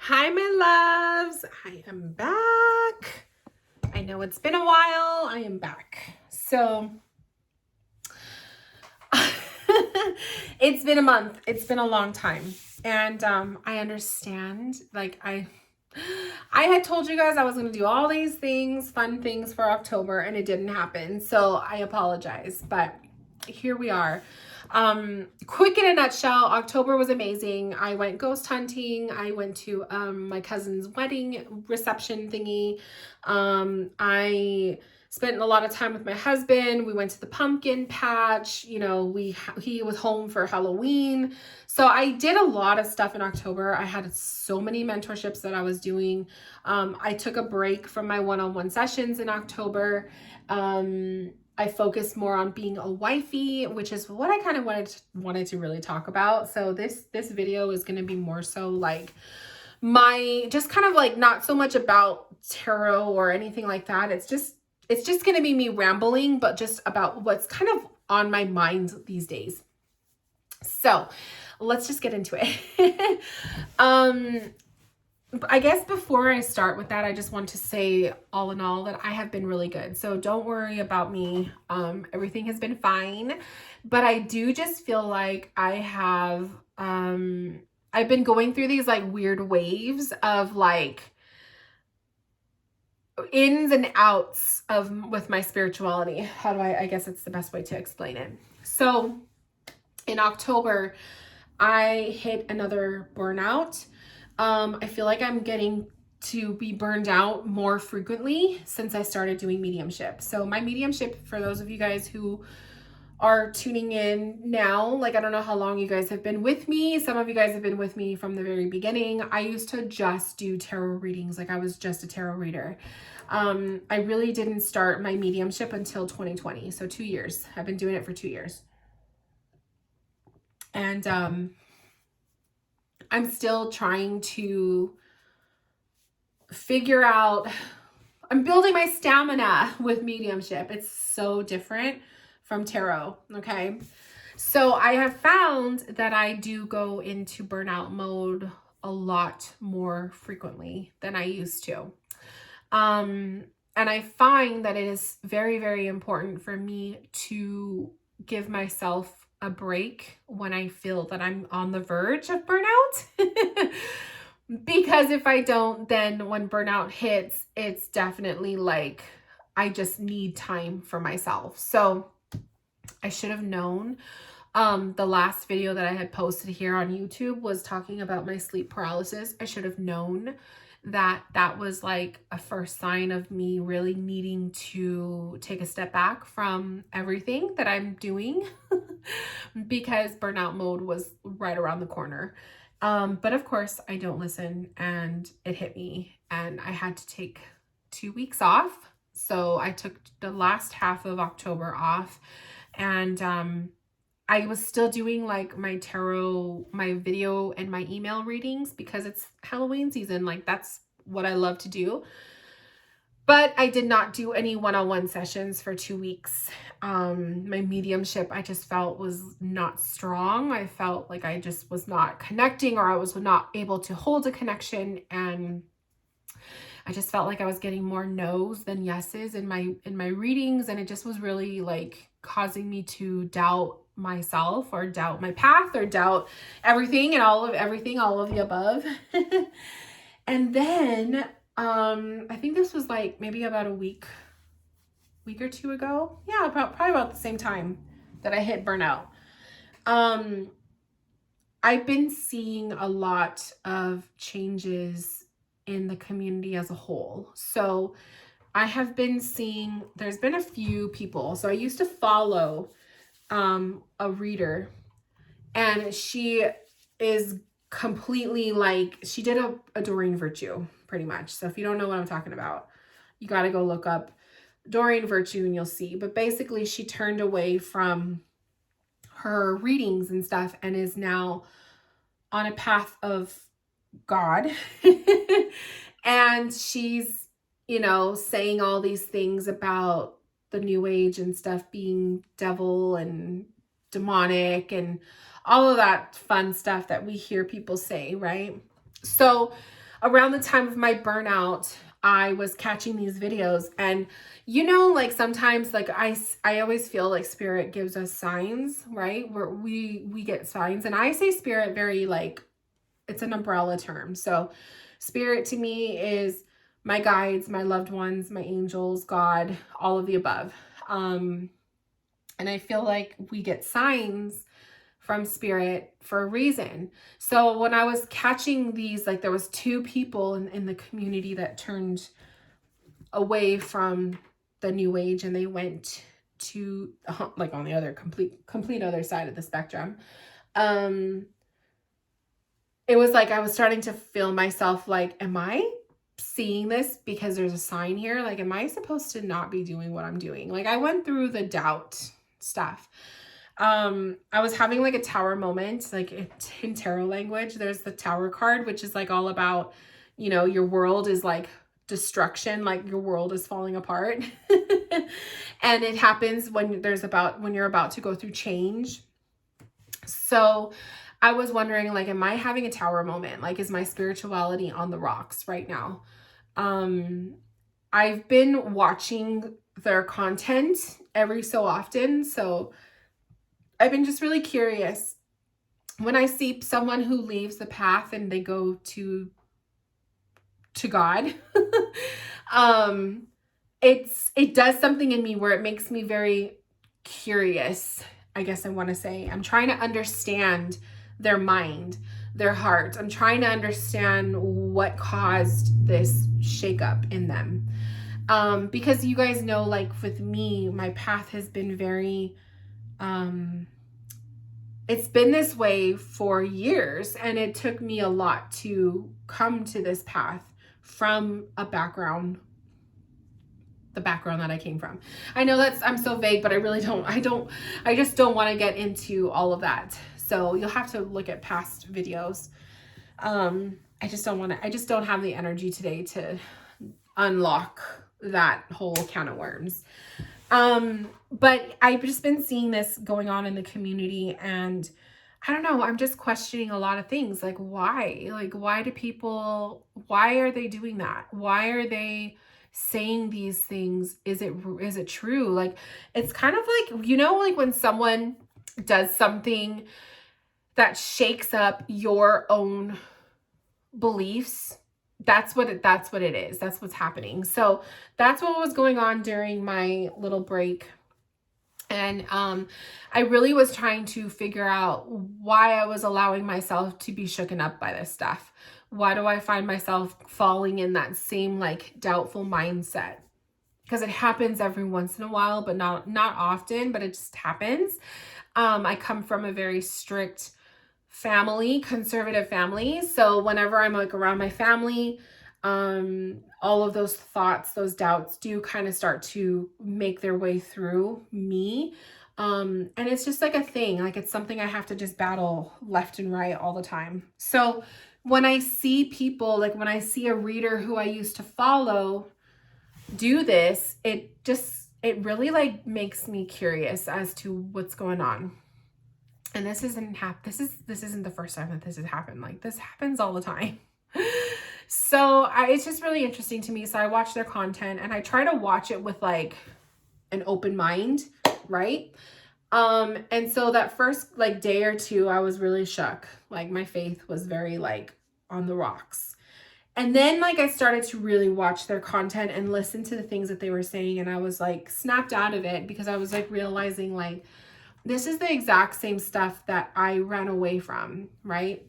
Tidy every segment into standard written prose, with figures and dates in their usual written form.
Hi, my loves. I am back. I know it's been a while. I am back. So, it's been a month. It's been a long time. And I understand. I had told you guys I was going to do all these things, fun things for October, and it didn't happen. So, I apologize. But here we are. Quick in a nutshell, October was amazing. I went ghost hunting. I went to my cousin's wedding reception thingy. I spent a lot of time with my husband. We went to the pumpkin patch. You know, he was home for Halloween. So I did a lot of stuff in October. I had so many mentorships that I was doing. I took a break from my one-on-one sessions in October. I focused more on being a wifey, which is what I kind of wanted to really talk about. So this video is going to be more so like my, just kind of like not so much about tarot or anything like that. It's just going to be me rambling, but just about what's kind of on my mind these days. So let's just get into it. I guess before I start with that, I just want to say all in all that I have been really good. So don't worry about me. Everything has been fine, but I do just feel like I have, I've been going through these like weird waves of like ins and outs with my spirituality. How do I guess it's the best way to explain it. So in October, I hit another burnout. I feel like I'm getting to be burned out more frequently since I started doing mediumship. So my mediumship, for those of you guys who are tuning in now, like I don't know how long you guys have been with me. Some of you guys have been with me from the very beginning. I used to just do tarot readings. Like I was just a tarot reader. I really didn't start my mediumship until 2020. So 2 years. I've been doing it for 2 years. And I'm still trying to figure out, I'm building my stamina with mediumship. It's so different from tarot, okay? So I have found that I do go into burnout mode a lot more frequently than I used to. And I find that it is very, very important for me to give myself a break when I feel that I'm on the verge of burnout. Because if I don't, then when burnout hits, it's definitely like I just need time for myself. So I should have known. The last video that I had posted here on YouTube was talking about my sleep paralysis. I should have known that that was like a first sign of me really needing to take a step back from everything that I'm doing because burnout mode was right around the corner. But of course I don't listen, and it hit me and I had to take 2 weeks off. So I took the last half of October off, and I was still doing like my tarot, my video and my email readings because it's Halloween season. Like that's what I love to do. But I did not do any one-on-one sessions for 2 weeks. My mediumship, I just felt was not strong. I felt like I just was not connecting, or I was not able to hold a connection. And I just felt like I was getting more no's than yeses in my readings. And it just was really like causing me to doubt myself, or doubt my path, or doubt everything and all of the above. And then I think this was like maybe about a week or two ago. Yeah, probably about the same time that I hit burnout. I've been seeing a lot of changes in the community as a whole. So I have been seeing, there's been a few people. So I used to follow a reader, and she is completely like, she did a Doreen Virtue pretty much. So if you don't know what I'm talking about, you got to go look up Doreen Virtue and you'll see. But basically she turned away from her readings and stuff and is now on a path of God. And she's, you know, saying all these things about the new age and stuff being devil and demonic and all of that fun stuff that we hear people say, right? So around the time of my burnout, I was catching these videos, and you know, like sometimes like I always feel like spirit gives us signs, right? Where we get signs, and I say spirit very like it's an umbrella term. So spirit to me is my guides, my loved ones, my angels, God, all of the above. And I feel like we get signs from spirit for a reason. So when I was catching these, like there was two people in the community that turned away from the new age and they went to like on the other complete other side of the spectrum. It was like I was starting to feel myself like, am I seeing this because there's a sign here? Like, am I supposed to not be doing what I'm doing? Like I went through the doubt stuff. I was having like a tower moment, like in tarot language, there's the tower card, which is like all about, you know, your world is like destruction, like your world is falling apart. And it happens when you're about to go through change. So I was wondering, like, am I having a tower moment? Like, is my spirituality on the rocks right now? I've been watching their content every so often. So I've been just really curious. When I see someone who leaves the path and they go to God, it does something in me where it makes me very curious. I guess I want to say I'm trying to understand their mind, their heart. I'm trying to understand what caused this shakeup in them. Because you guys know, like with me, my path has been very, it's been this way for years, and it took me a lot to come to this path from the background that I came from. I know I'm so vague, but I just don't want to get into all of that. So you'll have to look at past videos. I just don't have the energy today to unlock that whole can of worms. But I've just been seeing this going on in the community, and I don't know, I'm just questioning a lot of things. Like why are they doing that? Why are they saying these things? Is it true? Like, it's kind of like, you know, like when someone does something that shakes up your own beliefs, that's what it is. That's what's happening. So that's what was going on during my little break. And I really was trying to figure out why I was allowing myself to be shooken up by this stuff. Why do I find myself falling in that same like doubtful mindset? Because it happens every once in a while, but not often, but it just happens. I come from a very strict family, conservative family. So whenever I'm like around my family, all of those thoughts, those doubts do kind of start to make their way through me. And it's just like a thing, like it's something I have to just battle left and right all the time. So when I see people, like when I see a reader who I used to follow do this, it really like makes me curious as to what's going on. And this isn't the first time that this has happened. Like this happens all the time. So it's just really interesting to me. So I watch their content and I try to watch it with like an open mind, right? And so that first like day or two, I was really shook. Like my faith was very like on the rocks. And then like I started to really watch their content and listen to the things that they were saying. And I was like snapped out of it because I was like realizing like, this is the exact same stuff that I ran away from, right?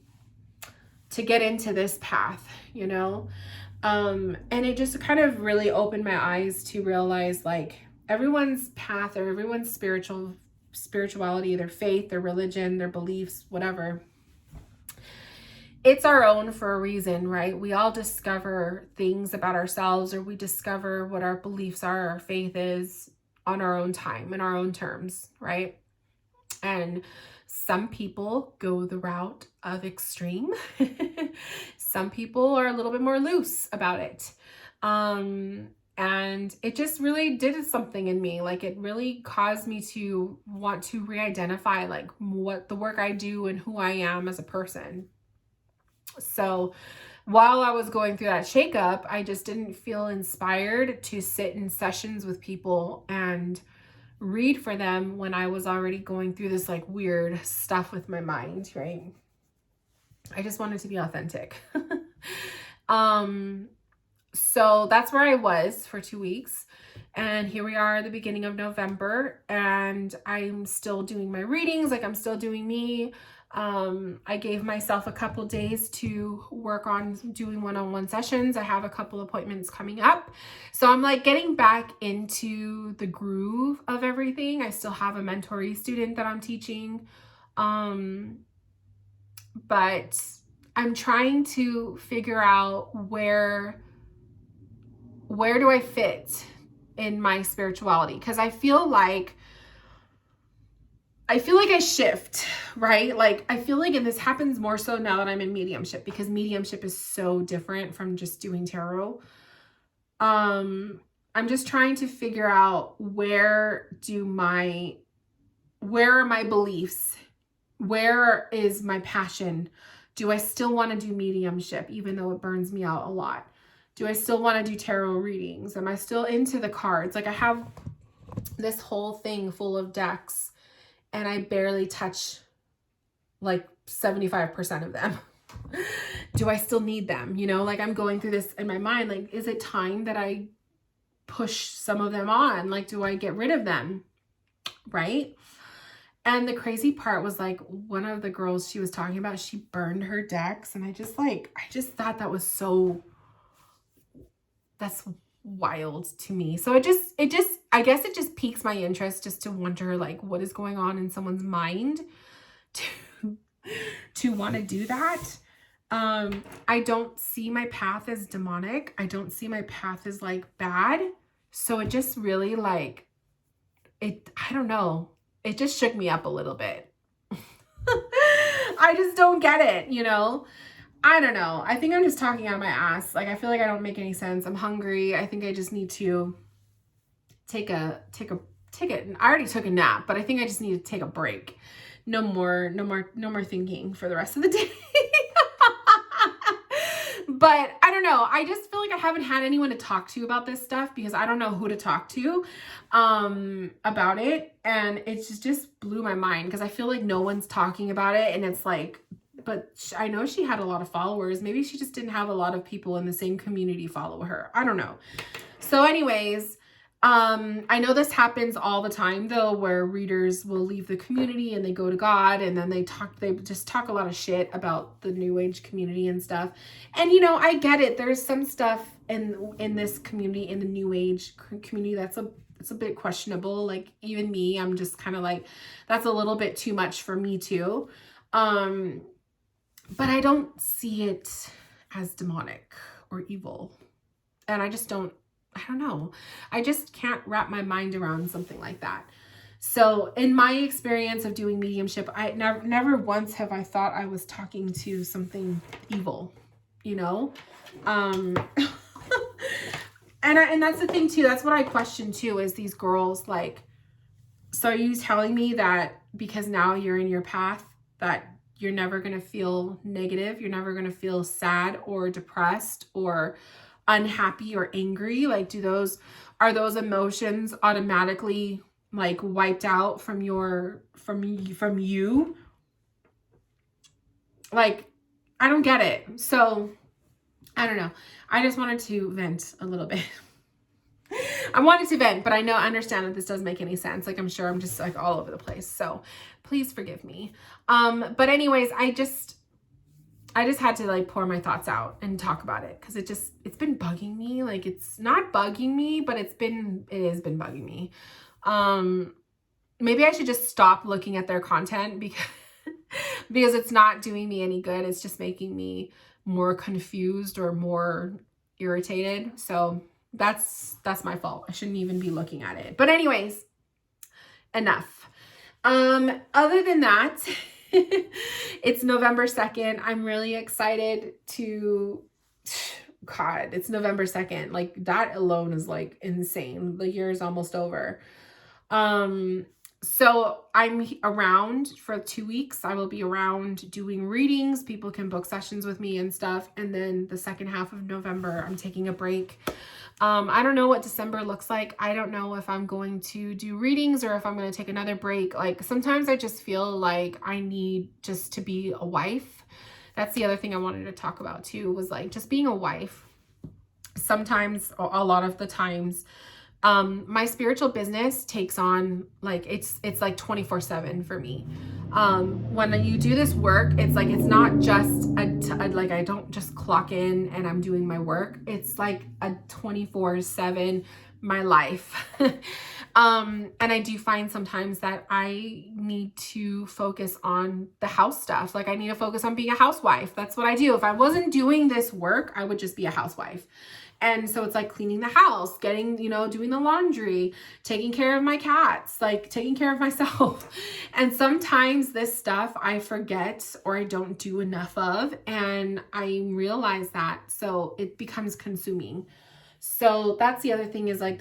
To get into this path, you know? And it just kind of really opened my eyes to realize like everyone's path or everyone's spirituality, their faith, their religion, their beliefs, whatever, it's our own for a reason, right? We all discover things about ourselves, or we discover what our beliefs are, our faith is on our own time, in our own terms, right? And some people go the route of extreme. Some people are a little bit more loose about it. And it just really did something in me. Like it really caused me to want to re-identify like what the work I do and who I am as a person. So while I was going through that shakeup, I just didn't feel inspired to sit in sessions with people and read for them when I was already going through this like weird stuff with my mind, right? I just wanted to be authentic. So that's where I was for 2 weeks. And here we are at the beginning of November, and I'm still doing my readings. Like, I'm still doing me. I gave myself a couple days to work on doing one-on-one sessions. I have a couple appointments coming up. So I'm like getting back into the groove of everything. I still have a mentoree student that I'm teaching. But I'm trying to figure out where do I fit in my spirituality? Because I feel like I shift, right? Like, I feel like, and this happens more so now that I'm in mediumship, because mediumship is so different from just doing tarot. I'm just trying to figure out where are my beliefs? Where is my passion? Do I still want to do mediumship, even though it burns me out a lot? Do I still want to do tarot readings? Am I still into the cards? Like, I have this whole thing full of decks, and I barely touch like 75% of them. Do I still need them? You know, like, I'm going through this in my mind. Like, is it time that I push some of them on? Like, do I get rid of them? Right? And the crazy part was, like, one of the girls she was talking about, she burned her decks. And I just thought that was that's wild to me. So I guess it just piques my interest just to wonder, like, what is going on in someone's mind to want to do that. I don't see my path as demonic. I don't see my path as like bad. So it just really I don't know. It just shook me up a little bit. I just don't get it, you know? I don't know. I think I'm just talking out of my ass. Like, I feel like I don't make any sense. I'm hungry. I think I just need to take a I already took a nap, but I think I just need to take a break. No more thinking for the rest of the day. But I don't know. I just feel like I haven't had anyone to talk to about this stuff, because I don't know who to talk to about it. And it just blew my mind, because I feel like no one's talking about it. And it's like, but I know she had a lot of followers. Maybe she just didn't have a lot of people in the same community follow her. I don't know. So anyways, I know this happens all the time though, where readers will leave the community and they go to God, and then they just talk a lot of shit about the new age community and stuff. And, you know, I get it. There's some stuff in this community, in the new age community, it's a bit questionable. Like, even me, I'm just kind of like, that's a little bit too much for me too. But I don't see it as demonic or evil. And I don't know. I just can't wrap my mind around something like that. So in my experience of doing mediumship, I never once have I thought I was talking to something evil, you know? And that's the thing too. That's what I question too, is these girls, like, so are you telling me that because now you're in your path that you're never going to feel negative? You're never going to feel sad or depressed or unhappy or angry? Like, are those emotions automatically like wiped out from you? Like, I don't get it. So I don't know. I just wanted to vent a little bit. I wanted to vent, but I understand that this doesn't make any sense. Like, I'm sure I'm just like all over the place. So please forgive me. But anyways, I just had to like pour my thoughts out and talk about it, because it's been bugging me. Like, it's not bugging me, but it has been bugging me. Maybe I should just stop looking at their content, because it's not doing me any good. It's just making me more confused or more irritated. So that's my fault. I shouldn't even be looking at it. But anyways, enough. Other than that, it's November 2nd. I'm really excited God, it's November 2nd. Like, that alone is like insane. The year is almost over. So I'm around for 2 weeks. I will be around doing readings. People can book sessions with me and stuff. And then the second half of November, I'm taking a break. I don't know what December looks like. I don't know if I'm going to do readings or if I'm going to take another break. Like sometimes I just feel like I need just to be a wife. That's the other thing I wanted to talk about too, was like just being a wife. Sometimes, a lot of the times, my spiritual business takes on like, it's like 24/7 for me. When you do this work, it's like, it's not just like, I don't just clock in and I'm doing my work. It's like a 24/7, my life. And I do find sometimes that I need to focus on the house stuff. Like I need to focus on being a housewife. That's what I do. If I wasn't doing this work, I would just be a housewife. And so it's like cleaning the house, getting, doing the laundry, taking care of my cats, like taking care of myself. And sometimes this stuff I forget or I don't do enough of, and I realize that. So it becomes consuming. So that's the other thing, is like,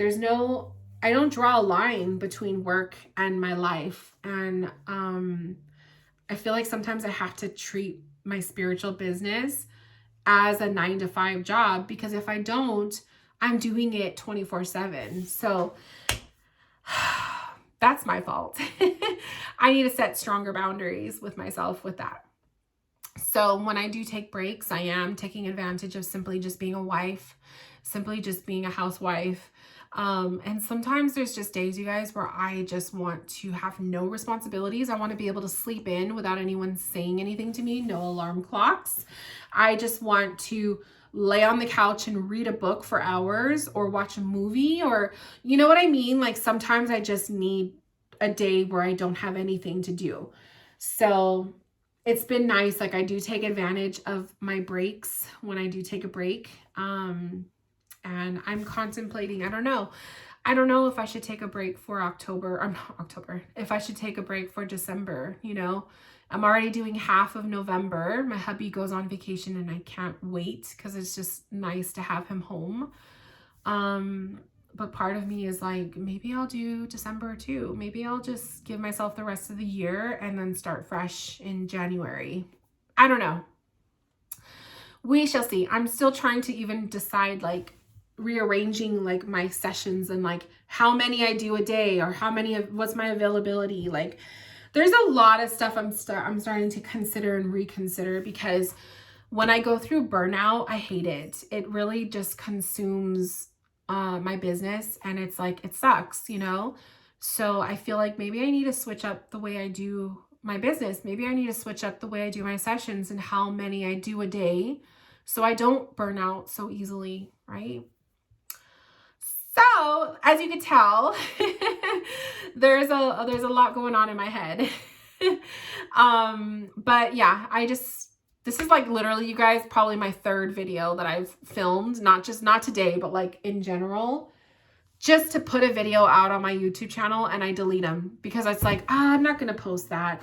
I don't draw a line between work and my life. And I feel like sometimes I have to treat my spiritual business as a 9-to-5 job, because if I don't, I'm doing it 24/7. So that's my fault. I need to set stronger boundaries with myself with that. So when I do take breaks, I am taking advantage of simply just being a wife, simply just being a housewife. And sometimes there's just days, you guys, where I just want to have no responsibilities. I want to be able to sleep in without anyone saying anything to me, no alarm clocks. I just want to lay on the couch and read a book for hours or watch a movie, or you know what I mean? Like sometimes I just need a day where I don't have anything to do. So it's been nice. Like I do take advantage of my breaks when I do take a break. And I'm contemplating, I don't know if I should take a break for if I should take a break for December. I'm already doing half of November. My hubby goes on vacation and I can't wait, because it's just nice to have him home. But part of me is like, maybe I'll do December too. Maybe I'll just give myself the rest of the year and then start fresh in January. I don't know. We shall see. I'm still trying to even decide, like, rearranging like my sessions and like how many I do a day, or what's my availability. Like there's a lot of stuff I'm starting to consider and reconsider, because when I go through burnout, I hate it. It really just consumes my business, and it's like, it sucks, So I feel like maybe I need to switch up the way I do my business. Maybe I need to switch up the way I do my sessions and how many I do a day, so I don't burn out so easily, right? So, as you can tell, there's a lot going on in my head. But yeah, this is like literally, you guys, probably my third video that I've filmed, not today, but like in general, just to put a video out on my YouTube channel, and I delete them because it's like, I'm not going to post that.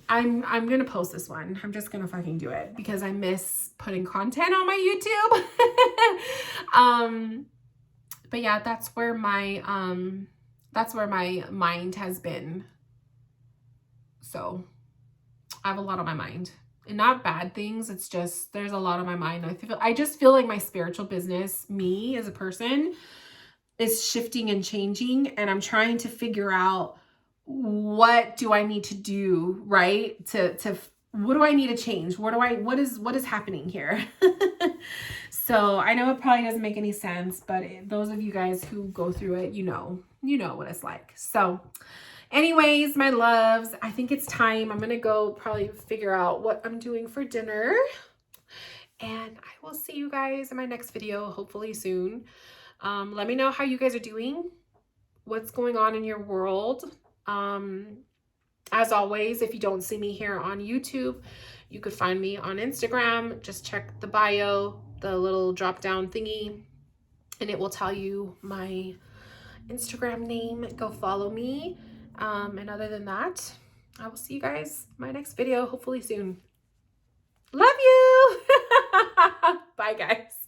I'm going to post this one. I'm just going to fucking do it because I miss putting content on my YouTube. But yeah, that's where my mind has been. So I have a lot on my mind, and not bad things. It's just, there's a lot on my mind. I just feel like my spiritual business, me as a person, is shifting and changing, and I'm trying to figure out, what do I need to do, right? What do I need to change? What is happening here? So I know it probably doesn't make any sense, but those of you guys who go through it, you know what it's like. So anyways, my loves, I think it's time. I'm going to go probably figure out what I'm doing for dinner, and I will see you guys in my next video, hopefully soon. Let me know how you guys are doing, what's going on in your world. As always, if you don't see me here on YouTube, you could find me on Instagram. Just check the bio, the little drop down thingy, and it will tell you my Instagram name. Go follow me. And other than that, I will see you guys in my next video, hopefully soon. Love you. Bye, guys.